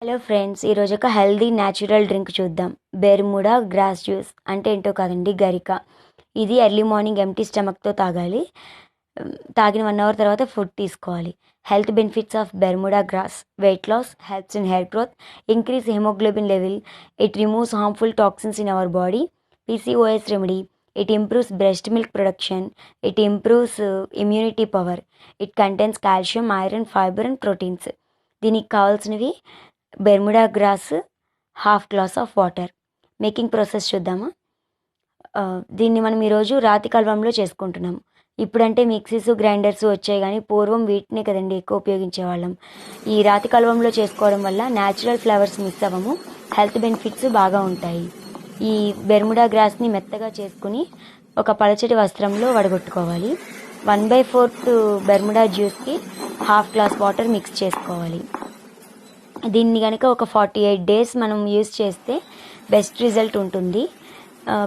Hello friends, ఈరోజు ఒక healthy natural drink చూద్దాం. బెర్ముడా గ్రాస్ జ్యూస్ అంటే ఏంటో కాదండి, గరిక. ఇది ఎర్లీ మార్నింగ్ ఎంటీ స్టమక్తో తాగాలి. తాగిన 1 అవర్ తర్వాత ఫుడ్ తీసుకోవాలి. Health benefits of Bermuda grass: weight loss, helps in hair growth, increase haemoglobin level, it removes harmful toxins in our body, PCOS remedy, it improves breast milk production, it improves immunity power, it contains calcium, iron, fibre and proteins. దీనికి కావాల్సినవి Bermuda grass, 1/2 glass of water. Making process చూద్దామా. దీన్ని మనం ఈరోజు రాతి కల్వంలో చేసుకుంటున్నాం. ఇప్పుడంటే mixies, grinders వచ్చాయి, కానీ పూర్వం వీటినే కదండి ఎక్కువ ఉపయోగించేవాళ్ళం. ఈ రాతి కల్వంలో చేసుకోవడం వల్ల న్యాచురల్ ఫ్లేవర్స్ మిస్ అవ్వము, హెల్త్ బెనిఫిట్స్ బాగా ఉంటాయి. ఈ బెర్ముడా గ్రాస్ని మెత్తగా చేసుకుని ఒక పలచటి వస్త్రంలో వడగొట్టుకోవాలి. 1/4 బెర్ముడా జ్యూస్కి 1/2 గ్లాస్ వాటర్ మిక్స్ చేసుకోవాలి. దీన్ని కనుక ఒక 48 days మనం యూస్ చేస్తే బెస్ట్ రిజల్ట్ ఉంటుంది.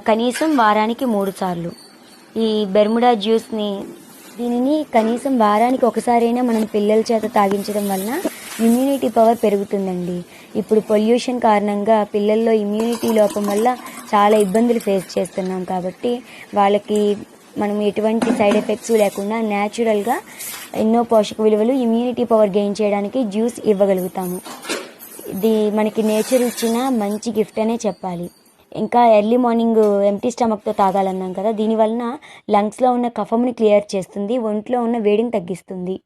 కనీసం వారానికి 3 సార్లు ఈ బెర్ముడా జ్యూస్ని, దీనిని కనీసం వారానికి ఒకసారైనా మనం పిల్లల చేత తాగించడం వలన ఇమ్యూనిటీ పవర్ పెరుగుతుందండి. ఇప్పుడు పొల్యూషన్ కారణంగా పిల్లల్లో ఇమ్యూనిటీ లోపం వల్ల చాలా ఇబ్బందులు ఫేస్ చేస్తున్నాం. కాబట్టి వాళ్ళకి మనం ఎటువంటి సైడ్ ఎఫెక్ట్స్ లేకుండా న్యాచురల్గా ఎన్నో పోషక విలువలు, ఇమ్యూనిటీ పవర్ గెయిన్ చేయడానికి జ్యూస్ ఇవ్వగలుగుతాము. ఇది మనకి నేచర్ ఇచ్చిన మంచి గిఫ్ట్ అనే చెప్పాలి. ఇంకా ఎర్లీ మార్నింగ్ ఎంటీ స్టమక్తో తాగాలన్నాం కదా, దీనివలన లంగ్స్లో ఉన్న కఫంని క్లియర్ చేస్తుంది, ఒంట్లో ఉన్న వేడిని తగ్గిస్తుంది.